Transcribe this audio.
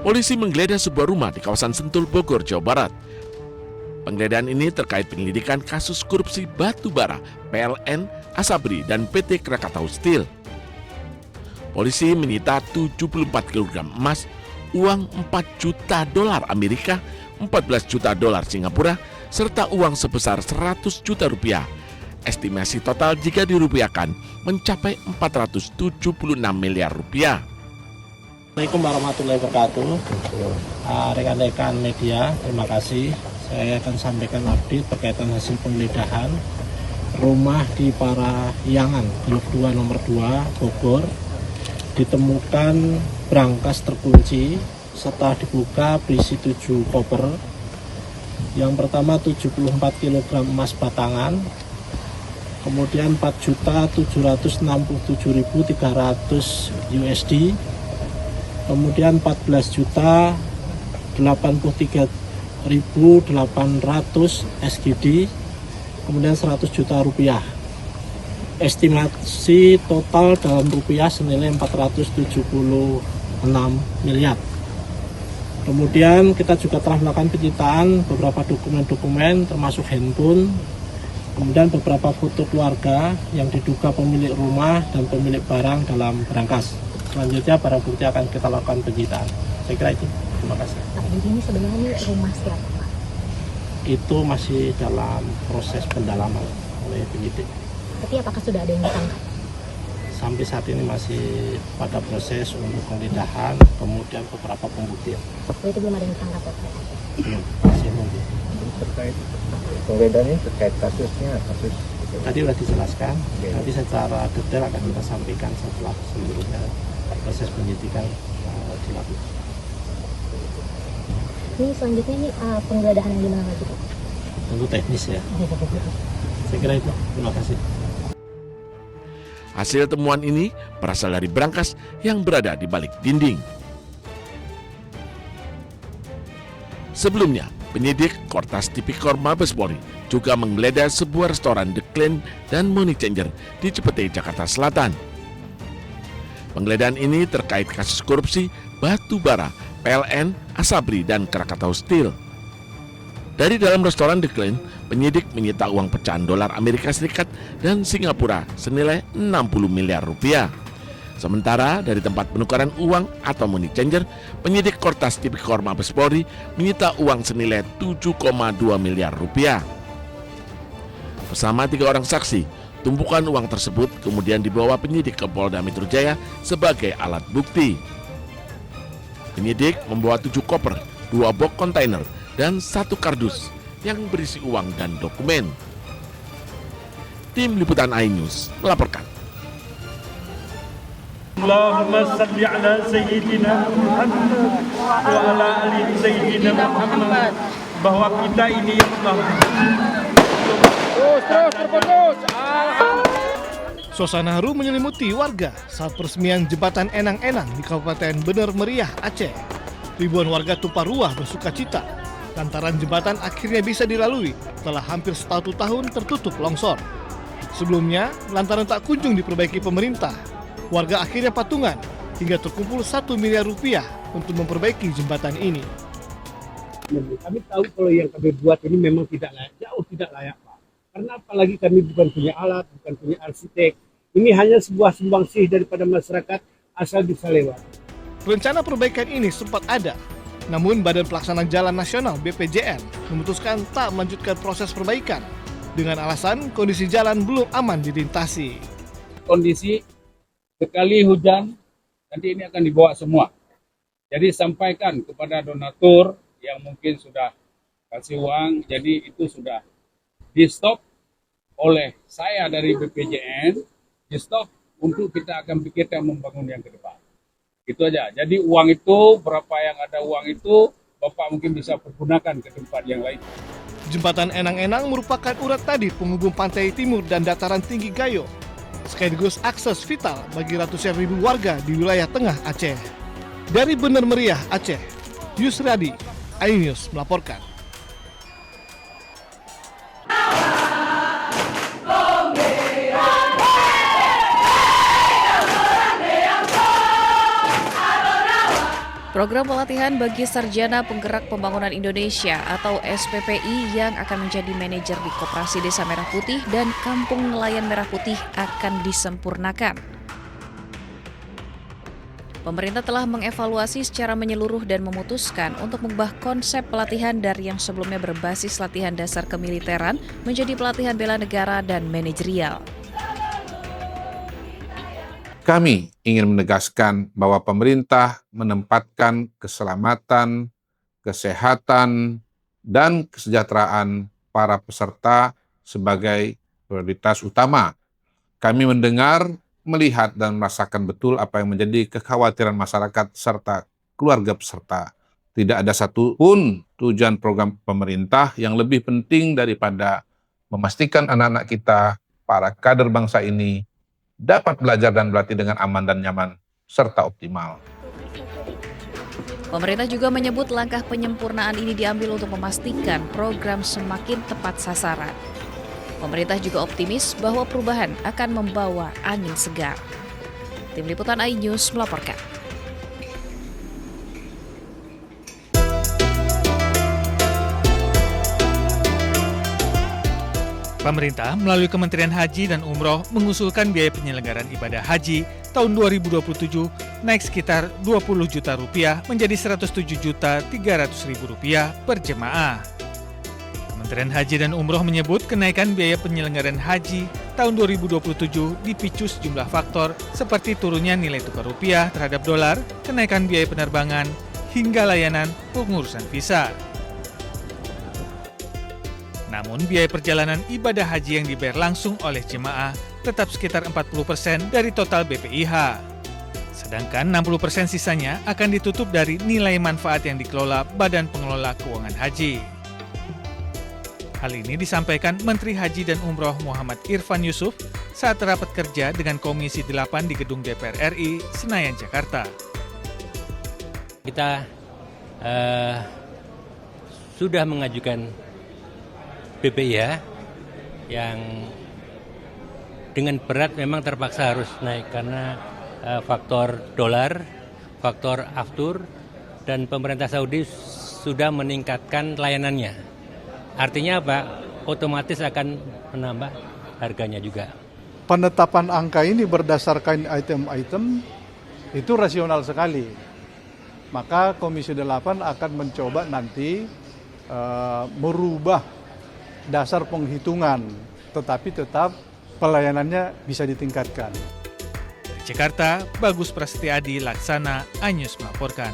Polisi menggeledah sebuah rumah di kawasan Sentul, Bogor, Jawa Barat. Penggeledahan ini terkait penyelidikan kasus korupsi batu bara, PLN, Asabri, dan PT Krakatau Steel. Polisi menyita 74 kg emas, uang 4 juta dolar Amerika, 14 juta dolar Singapura, serta uang sebesar 100 juta rupiah. Estimasi total jika dirupiahkan mencapai 476 miliar rupiah. Assalamualaikum warahmatullahi wabarakatuh. Rekan-rekan media, terima kasih. Saya akan sampaikan update berkaitan hasil penggeledahan rumah di Parahyangan, Blok 2 nomor 2, Bogor. Ditemukan brankas terkunci, setelah dibuka berisi 7 koper. Yang pertama 74 kg emas batangan, kemudian 4.767.300 USD, kemudian 14.083.800 SGD, kemudian 100 juta rupiah. Estimasi total dalam rupiah senilai 476 miliar. Kemudian kita juga telah melakukan penyitaan beberapa dokumen-dokumen termasuk handphone, kemudian beberapa foto keluarga yang diduga pemilik rumah dan pemilik barang dalam brankas. Selanjutnya barang bukti akan kita lakukan penyitaan. Saya kira itu. Terima kasih. Nah, ini sebenarnya rumah siapa, Pak? Itu masih dalam proses pendalaman oleh penyidik. Tapi apakah sudah ada yang ditangkap? Sampai saat ini masih pada proses untuk penggeledahan, kemudian beberapa pembuktian. Itu belum ada yang ditangkap, Pak? Belum, masih nunggu. Terkait penggeledahan ini terkait kasusnya, Tadi sudah dijelaskan, nanti secara detail akan kita sampaikan setelah seluruhnya proses penyidikan dilakukan. Ini selanjutnya ini penggeledahan yang gimana lagi, Pak? Tentu teknis ya. Saya kira itu. Terima kasih. Hasil temuan ini berasal dari brankas yang berada di balik dinding. Sebelumnya, penyidik Kortas Tipikor Mabes Polri juga menggeledah sebuah restoran The Clan dan Money Changer di Cipete, Jakarta Selatan. Penggeledahan ini terkait kasus korupsi batu bara, PLN, Asabri, dan Krakatau Steel. Dari dalam restoran The Clan, penyidik menyita uang pecahan dolar Amerika Serikat dan Singapura senilai 60 miliar rupiah. Sementara dari tempat penukaran uang atau money changer, penyidik Kortas Tipikor Mabes Polri menyita uang senilai 7,2 miliar rupiah. Bersama 3 orang saksi, tumpukan uang tersebut kemudian dibawa penyidik ke Polda Metro Jaya sebagai alat bukti. Penyidik membawa 7 koper, 2 box kontainer, dan 1 kardus yang berisi uang dan dokumen. Tim Liputan iNews melaporkan. Allahumma salli ala Sayyidina Muhammad wa ala ali Sayyidina Muhammad, bahwa kita ini ya Allah. Terus. Suasana haru menyelimuti warga saat peresmian jembatan Enang-Enang di Kabupaten Bener Meriah, Aceh. Ribuan warga tumpah ruah bersuka cita lantaran jembatan akhirnya bisa dilalui setelah hampir 1 tahun tertutup longsor. Sebelumnya, lantaran tak kunjung diperbaiki pemerintah, warga akhirnya patungan hingga terkumpul 1 miliar rupiah untuk memperbaiki jembatan ini. Kami tahu kalau yang kami buat ini memang tidak layak, jauh tidak layak, Pak. Karena apalagi kami bukan punya alat, bukan punya arsitek. Ini hanya sebuah sumbangsih daripada masyarakat asal bisa lewat. Rencana perbaikan ini sempat ada, namun Badan Pelaksana Jalan Nasional BPJN memutuskan tak melanjutkan proses perbaikan dengan alasan kondisi jalan belum aman dilintasi. Kondisi sekali hujan, nanti ini akan dibawa semua. Jadi sampaikan kepada donatur yang mungkin sudah kasih uang, jadi itu sudah di-stop oleh saya dari BPJN, di-stop untuk kita akan pikirkan membangun yang ke depan. Itu aja. Jadi uang itu, berapa yang ada uang itu, Bapak mungkin bisa pergunakan ke tempat yang lain. Jembatan Enang-Enang merupakan urat tadi penghubung pantai timur dan dataran tinggi Gayo, sekaligus akses vital bagi ratusan ribu warga di wilayah tengah Aceh. Dari Bener Meriah, Aceh, Yusradi, iNews melaporkan. Program pelatihan bagi Sarjana Penggerak Pembangunan Indonesia atau SPPI yang akan menjadi manajer di Koperasi Desa Merah Putih dan Kampung Nelayan Merah Putih akan disempurnakan. Pemerintah telah mengevaluasi secara menyeluruh dan memutuskan untuk mengubah konsep pelatihan dari yang sebelumnya berbasis latihan dasar kemiliteran menjadi pelatihan bela negara dan manajerial. Kami ingin menegaskan bahwa pemerintah menempatkan keselamatan, kesehatan, dan kesejahteraan para peserta sebagai prioritas utama. Kami mendengar, melihat, dan merasakan betul apa yang menjadi kekhawatiran masyarakat serta keluarga peserta. Tidak ada satupun tujuan program pemerintah yang lebih penting daripada memastikan anak-anak kita, para kader bangsa ini, dapat belajar dan berlatih dengan aman dan nyaman, serta optimal. Pemerintah juga menyebut langkah penyempurnaan ini diambil untuk memastikan program semakin tepat sasaran. Pemerintah juga optimis bahwa perubahan akan membawa angin segar. Tim Liputan iNews melaporkan. Pemerintah melalui Kementerian Haji dan Umroh mengusulkan biaya penyelenggaraan ibadah haji tahun 2027 naik sekitar Rp20 juta menjadi Rp107.300.000 per jemaah. Kementerian Haji dan Umroh menyebut kenaikan biaya penyelenggaraan haji tahun 2027 dipicu sejumlah faktor seperti turunnya nilai tukar rupiah terhadap dolar, kenaikan biaya penerbangan, hingga layanan pengurusan visa. Namun biaya perjalanan ibadah haji yang dibayar langsung oleh jemaah tetap sekitar 40% dari total BPIH. Sedangkan 60% sisanya akan ditutup dari nilai manfaat yang dikelola Badan Pengelola Keuangan Haji. Hal ini disampaikan Menteri Haji dan Umroh Muhammad Irfan Yusuf saat rapat kerja dengan Komisi 8 di Gedung DPR RI, Senayan, Jakarta. Kita sudah mengajukan BPIH yang dengan berat memang terpaksa harus naik karena faktor dolar, faktor aftur, dan pemerintah Saudi sudah meningkatkan layanannya. Artinya apa? Otomatis akan menambah harganya juga. Penetapan angka ini berdasarkan item-item itu rasional sekali. Maka Komisi 8 akan mencoba nanti merubah dasar penghitungan, tetapi tetap pelayanannya bisa ditingkatkan. Dari Jakarta, Bagus Prasetyadi Laksana, iNews melaporkan.